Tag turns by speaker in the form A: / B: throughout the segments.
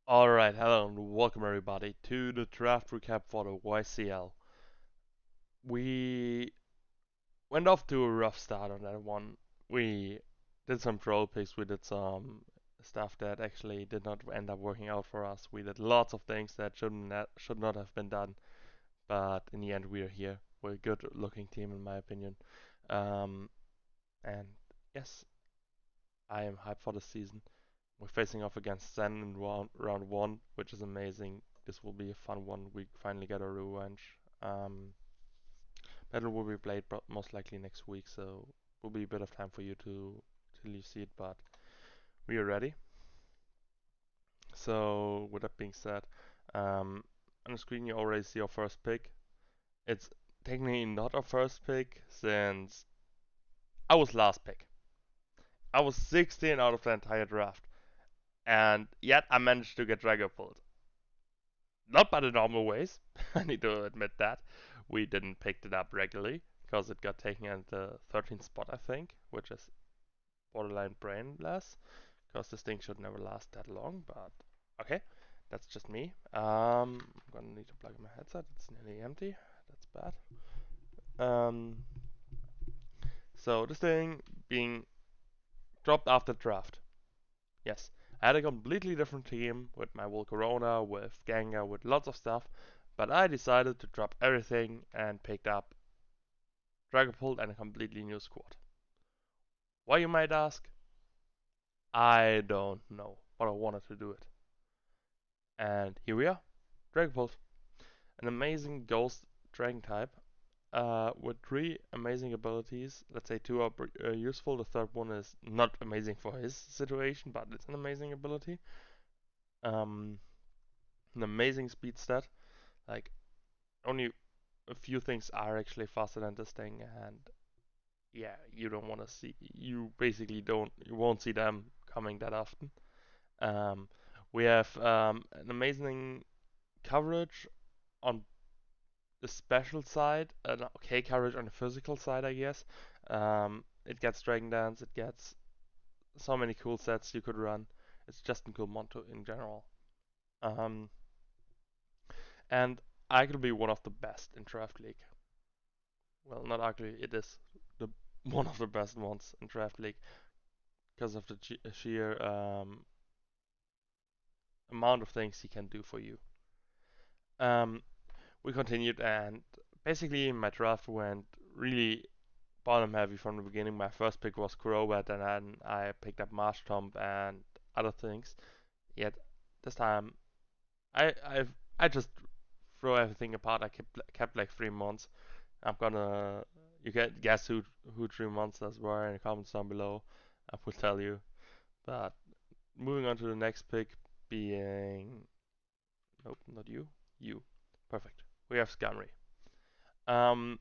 A: Alright, hello and welcome everybody to the draft recap for the YCL. We went off to a rough start on that one. We did some troll picks, we did some stuff that actually did not end up working out for us. We did lots of things that should not have been done, but in the end we are here. We're a good looking team in my opinion. Um, and yes, I am hyped for the season. We're facing off against Zen in round one, which is amazing. This will be a fun one. We finally get a revenge. Battle will be played most likely next week, so will be a bit of time for you to leave seat, but we are ready. So with that being said, on the screen you already see our first pick. It's technically not our first pick since I was last pick. I was 16 out of the entire draft, and yet I managed to get Dragapult. Not by the normal ways. I need to admit that. We didn't pick it up regularly because it got taken at the 13th spot, I think, which is borderline brainless because this thing should never last that long. But okay, that's just me. I'm gonna need to plug in my headset. It's nearly empty. That's bad. Um, so this thing being dropped after draft. Yes, I had a completely different team with my Volcarona, with Gengar, with lots of stuff, but I decided to drop everything and picked up Dragapult and a completely new squad. Why, you might ask? I don't know, but I wanted to do it. And here we are, Dragapult, an amazing ghost dragon type with three amazing abilities. Let's say two are useful, the third one is not amazing for his situation, but it's an amazing ability. Um, an amazing speed stat, like only a few things are actually faster than this thing, and yeah, you don't want to see. You basically don't. You won't see them coming that often. Um, we have an amazing coverage on the special side, an okay coverage on the physical side, I guess. It gets Dragon Dance. It gets so many cool sets you could run. It's just a cool motto in general. Um, and arguably one of the best in Draft League. Well, not arguably, it is the one of the best ones in Draft League because of the sheer amount of things he can do for you. Um, we continued, and basically my draft went really bottom heavy from the beginning. My first pick was Crobat, and then I picked up Marshtomp and other things. Yet this time, I just throw everything apart. I kept like 3 months. I'm gonna you get guess who 3 monsters were in the comments down below. I will tell you. But moving on to the next pick, being nope, not you, you. Perfect. We have Skamry. Um,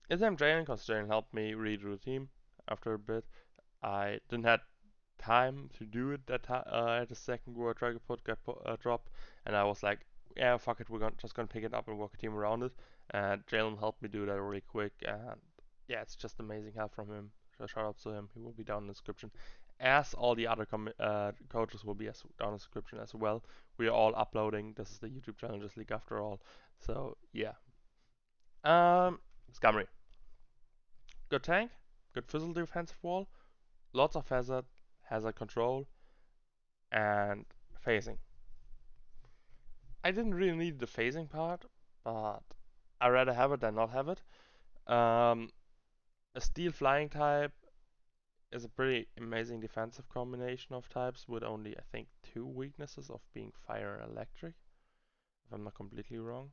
A: it's I'm Jalen because Jalen helped me redo the team after a bit. I didn't have time to do it at the second where Dragapult got dropped, and I was like, yeah, fuck it, just gonna pick it up and work a team around it. And Jalen helped me do that really quick, and yeah, it's just amazing help from him. So shout out to him. He will be down in the description, as all the other coaches will be down in the description as well. We are all uploading. This is the YouTube Challenges League after all. So yeah. Scamry. Good tank, good physical defensive wall, lots of hazard control, and phasing. I didn't really need the phasing part, but I'd rather have it than not have it. Um, a steel flying type is a pretty amazing defensive combination of types with only, I think, two weaknesses of being fire and electric, if I'm not completely wrong.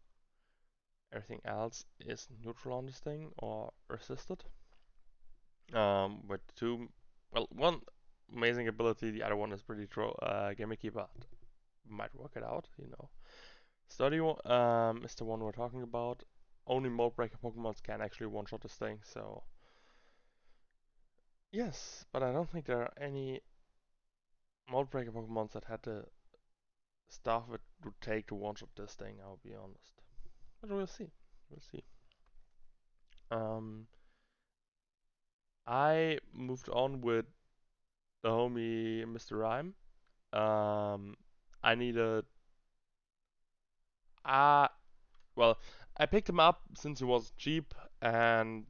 A: Everything else is neutral on this thing or resisted. With two, well, one amazing ability, the other one is pretty gimmicky, but might work it out, you know. Study is the one we're talking about. Only Mold Breaker Pokemons can actually one-shot this thing, so yes, but I don't think there are any Mold Breaker Pokemons that had the stuff it would take to one-shot this thing, I'll be honest. But we'll see. We'll see. Um, I moved on with the homie Mr. Rhyme. Um, I needed. Uh, well, I picked him up since he was cheap, and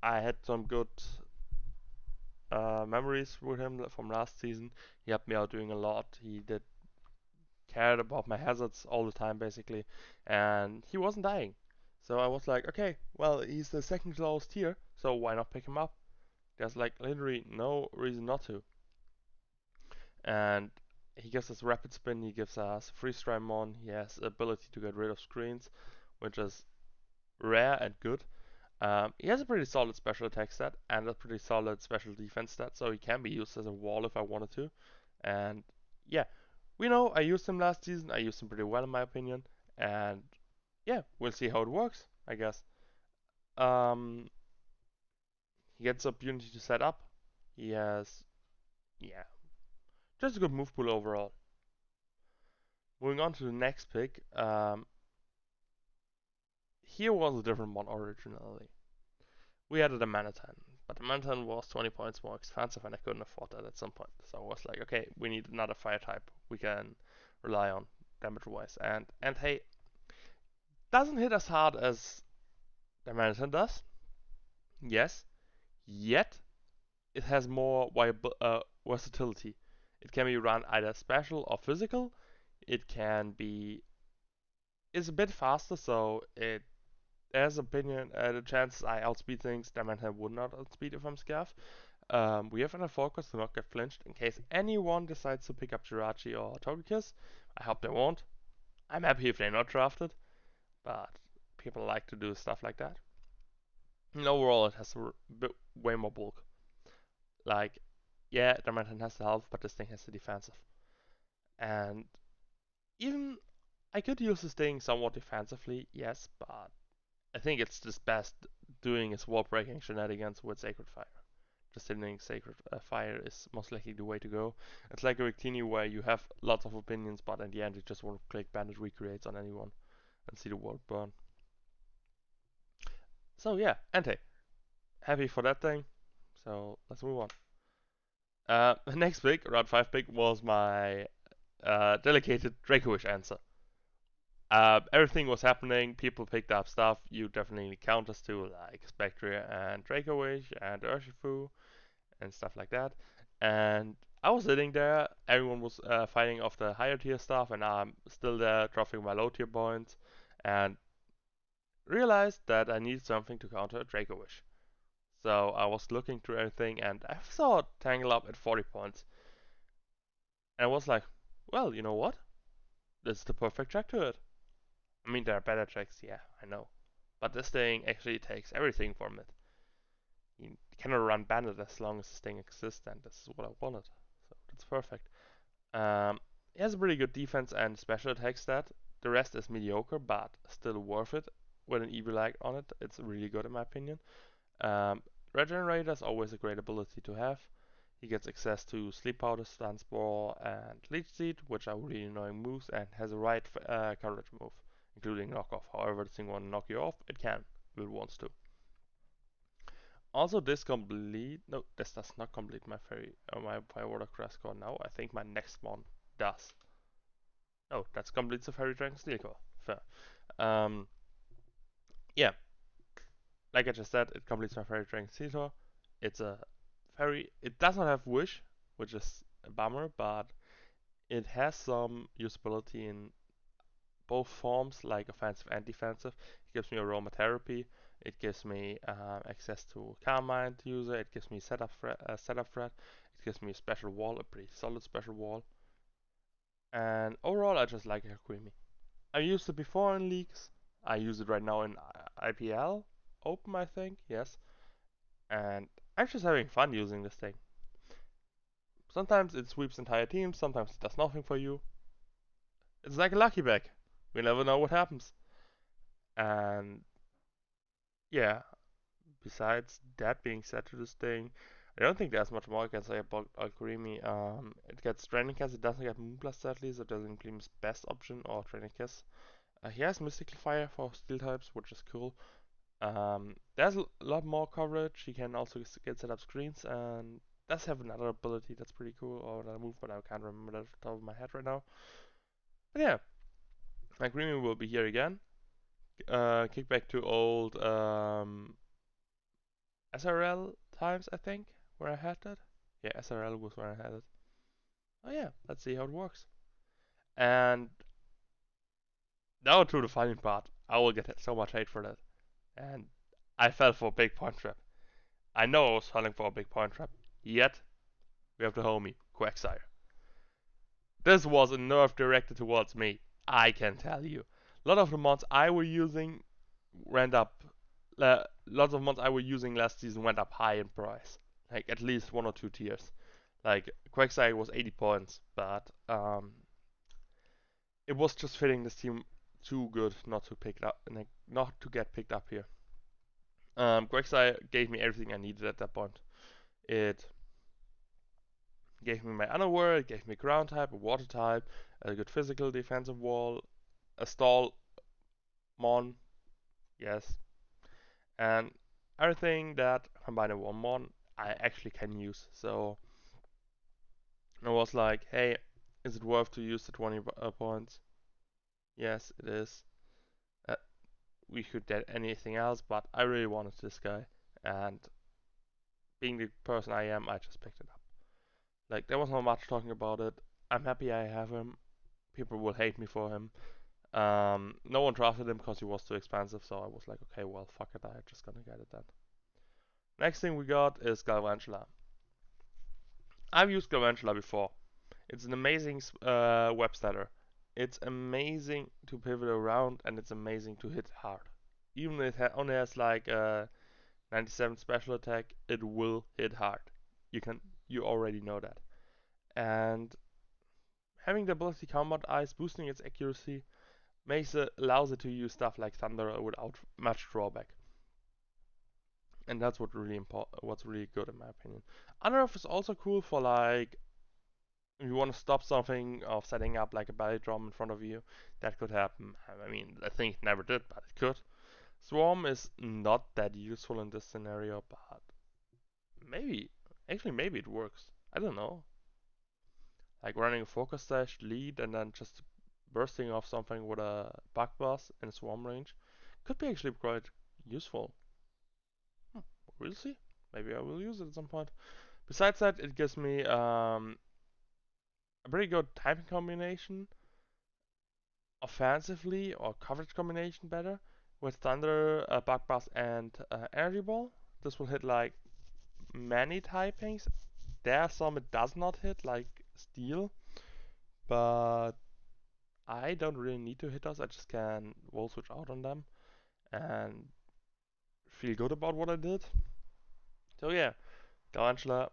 A: I had some good memories with him from last season. He helped me out doing a lot. He did cared about my hazards all the time basically, and he wasn't dying. So I was like, okay, well he's the second lowest tier, so why not pick him up? There's like literally no reason not to. And he gives us rapid spin, he gives us freeze dry mon, he has the ability to get rid of screens, which is rare and good. He has a pretty solid special attack stat and a pretty solid special defense stat, so he can be used as a wall if I wanted to. And yeah, we know I used him last season. I used him pretty well in my opinion, and yeah, we'll see how it works. I guess. Um, he gets the opportunity to set up. He has, yeah, just a good move pool overall. Moving on to the next pick. Here was a different one originally. We had a Manhattan, but the Manhattan was 20 points more expensive, and I couldn't afford that at some point. So I was like, okay, we need another fire type we can rely on damage wise, and hey, doesn't hit as hard as the Manhattan does. Yes, yet it has more versatility. It can be run either special or physical. It can be it's a bit faster, so it there's opinion the chances I outspeed things that Manhattan would not outspeed if I'm scared. We have enough focus to not get flinched in case anyone decides to pick up Jirachi or Togekiss. I hope they won't. I'm happy if they're not drafted, but people like to do stuff like that. And overall, it has way more bulk. Like, yeah, Darmanitan has the health, but this thing has the defensive. And even I could use this thing somewhat defensively, yes, but I think it's just best doing its wall breaking shenanigans with Sacred Fire. Just hitting Sacred Fire is most likely the way to go. It's like a Victini where you have lots of opinions, but in the end, you just want to click Bandit Recreates on anyone and see the world burn. So yeah, Ante, happy for that thing. So let's move on. The next pick, round 5 pick, was my delegated Dracoish answer. Everything was happening, people picked up stuff, you definitely need counters to, like Spectre and Dracoish and Urshifu and stuff like that. And I was sitting there, everyone was fighting off the higher tier stuff, and I'm still there dropping my low tier points, and realized that I needed something to counter a Dracoish. So I was looking through everything, and I saw Tangle up at 40 points. And I was like, well, you know what? This is the perfect track to it. I mean, there are better tracks, yeah, I know. But this thing actually takes everything from it. You cannot run Bandit as long as this thing exists, and this is what I wanted. So that's perfect. It has a pretty good defense and special attack stat. The rest is mediocre, but still worth it. With an Evil Eye on it, it's really good in my opinion. Um, Regenerator is always a great ability to have. He gets access to Sleep Powder, Stun Spore, and Leech Seed, which are really annoying moves, and has a right coverage move, including Knock Off. However, this thing won't knock you off, it can, if it wants to. Also, this does not complete my Firewater Crest Core now. I think my next one does. Oh, that's completes the Fairy Dragon Steel Core. Fair. Um, yeah, like I just said, it completes my Fairy Dragon Steel Core. It's a It does not have Wish, which is a bummer, but it has some usability in both forms, like offensive and defensive. It gives me aromatherapy. It gives me access to Calm Mind user. It gives me setup threat. It gives me a special wall, a pretty solid special wall. And overall, I just like Hakurimi. I used it before in leagues. I use it right now in IPL Open, I think. Yes, and I'm just having fun using this thing. Sometimes it sweeps entire teams. Sometimes it does nothing for you. It's like a lucky bag. We never know what happens. And yeah, besides that being said to this thing, I don't think there's much more I can say about Alkurimi. It gets Training Kiss, it doesn't get Moonblast sadly, so it doesn't claim his best option or Training Kiss. He has Mystical Fire for Steel types, which is cool. There's a lot more coverage. He can also get set up screens, and does have another ability that's pretty cool, or another move, but I can't remember that off the top of my head right now. But yeah, my Green will be here again. Kick back to old SRL times, I think, where I had that. Yeah, SRL was where I had it. Oh yeah, let's see how it works. And now to the funny part. I will get so much hate for that. And I fell for a big point trap. I know I was falling for a big point trap. Yet, we have the homie, Quagsire. This was a nerf directed towards me. I can tell you. A lot of the mods I were using went up. Lots of mods I were using last season went up high in price. Like at least one or two tiers. Like Quagsire was 80 points, but it was just fitting this team too good not to pick it up, not to get picked up here. Quagsire gave me everything I needed at that point. It gave me my underwear, it gave me ground type, a water type, a good physical defensive wall, a stall mon, yes, and everything that combined in one mon I actually can use. So I was like, hey, is it worth to use the 20 points? Yes, it is. Uh, we could get anything else, but I really wanted this guy, and being the person I am, I just picked it up. Like there was not much talking about it. I'm happy I have him. People will hate me for him. No one drafted him because he was too expensive, so I was like, okay, well, fuck it, I'm just gonna get it then. Next thing we got is Galvantula. I've used Galvantula before. It's an amazing web starter. It's amazing to pivot around, and it's amazing to hit hard. Even if it only has like a 97 special attack, it will hit hard. You already know that. And having the ability Combat Ice boosting its accuracy allows it to use stuff like Thunder without much drawback. And that's what's really good in my opinion. Unearth is also cool for like if you want to stop something of setting up like a belly drum in front of you. That could happen. I mean, I think it never did, but it could. Swarm is not that useful in this scenario, but maybe maybe it works. I don't know. Like running a focus dash lead and then just bursting off something with a bug boss in swarm range could be actually quite useful. Hmm, we'll see. Maybe I will use it at some point. Besides that, it gives me a pretty good timing combination, offensively or coverage combination better, with Thunder, Bug Buzz, and Energy Ball. This will hit like many typings. There are some it does not hit, like Steel, but I don't really need to hit those. I just can wall switch out on them and feel good about what I did. So yeah, Galantula,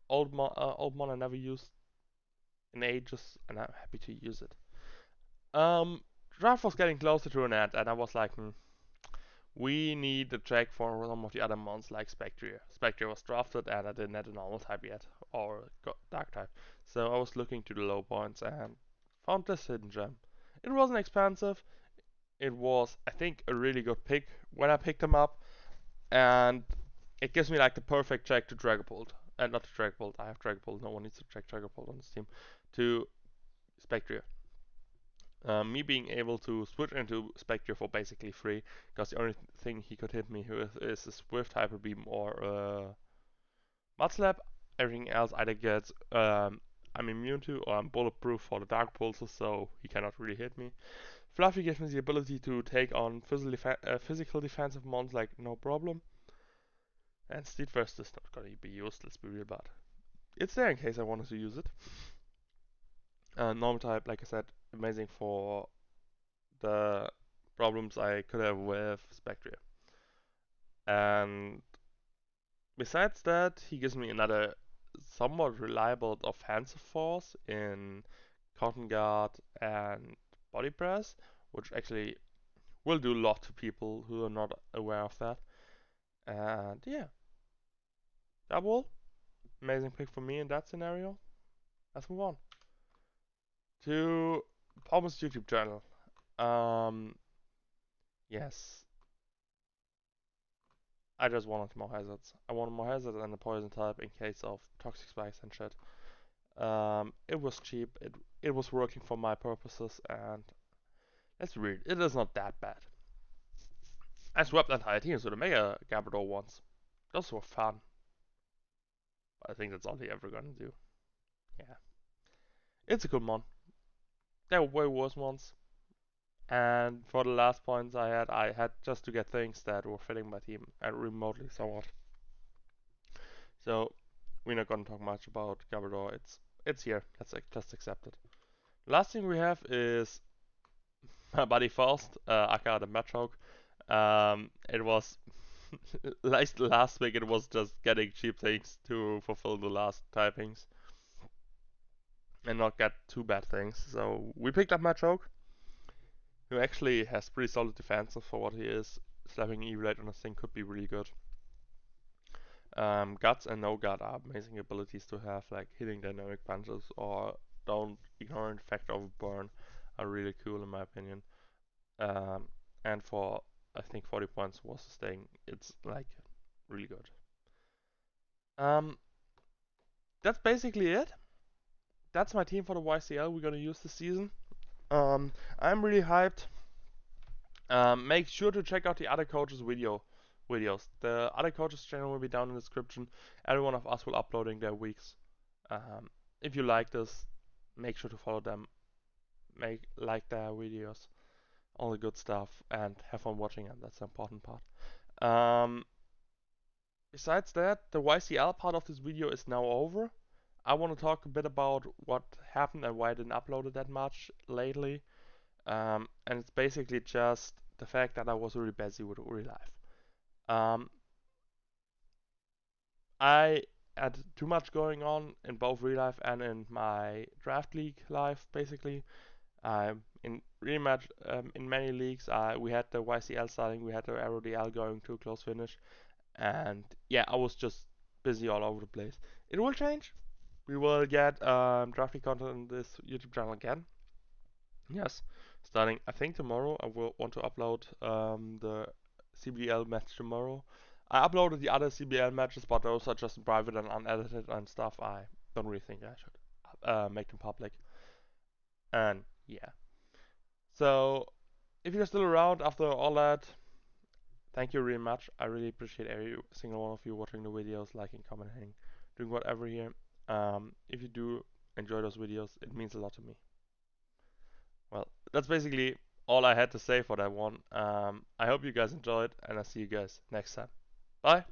A: old mon I never used in ages, and I'm happy to use it. Draft was getting closer to an end, and I was like, we need a track for some of the other mons like Spectria. Spectria was drafted, and I didn't have a normal type yet, or dark type. So I was looking to the low points and found this hidden gem. It wasn't expensive. It was, I think, a really good pick when I picked him up, and it gives me like the perfect check to Dragapult. And not to Dragapult, I have Dragapult, no one needs to check Dragapult on this team. To Spectria. Me being able to switch into Spectre for basically free, because the only thing he could hit me with is a Swift Hyper Beam or Mud Slap. Everything else either gets I'm immune to or I'm bulletproof for the Dark Pulses, so he cannot really hit me. Fluffy gives me the ability to take on physical defensive mons like no problem. And Steed First is not gonna be used, let's be real, but it's there in case I wanted to use it. Normal type, like I said, amazing for the problems I could have with Spectria. And besides that, he gives me another somewhat reliable offensive force in Cotton Guard and Body Press, which actually will do a lot to people who are not aware of that. And yeah, double, amazing pick for me in that scenario. Let's move on to Palmer's YouTube channel. Um, yes, I just wanted more hazards. I wanted more hazards and a poison type in case of toxic spikes and shit. It was cheap. It was working for my purposes, and that's weird. It is not that bad. I swapped entire teams with a Mega Gabardor once. Those were fun. But I think that's all he ever gonna do. Yeah. It's a good one. There were way worse ones. And for the last points I had just to get things that were fitting my team remotely somewhat. So we're not gonna talk much about Gabardor. It's here. Let's just accept it. Last thing we have is my buddy Faust, aka the Matroke. It was last week. It was just getting cheap things to fulfill the last typings and not get too bad things. So we picked up Matroke, who actually has pretty solid defensive for what he is. Slapping Evilate on a thing could be really good. Guts and No Gut are amazing abilities to have, like hitting dynamic punches or don't ignoring the fact of burn are really cool in my opinion. Um, and for I think 40 points was staying, it's like really good. Um, that's basically it. That's my team for the YCL we're gonna use this season. I'm really hyped. Make sure to check out the other coaches' videos. The other coaches' channel will be down in the description. Every one of us will uploading their weeks. If you like this, make sure to follow them. Make like their videos, all the good stuff, and have fun watching them. That's the important part. Um, Besides that, the YCL part of this video is now over. I want to talk a bit about what happened and why I didn't upload it that much lately. And it's basically just the fact that I was really busy with real life. Um, I had too much going on in both real life and in my draft league life, basically. In really much in many leagues, we had the YCL starting, we had the RODL going to a close finish, and yeah, I was just busy all over the place. It will change. We will get draft league content on this YouTube channel again. Yes, starting I think tomorrow. I will want to upload the CBL match tomorrow. I uploaded the other CBL matches, but those are just private and unedited and stuff. I don't really think I should make them public. And yeah. So if you're still around after all that, thank you really much. I really appreciate every single one of you watching the videos, liking, commenting, doing whatever here. If you do enjoy those videos, it means a lot to me. Well, that's basically all I had to say for that one. I hope you guys enjoyed, and I'll see you guys next time. Bye!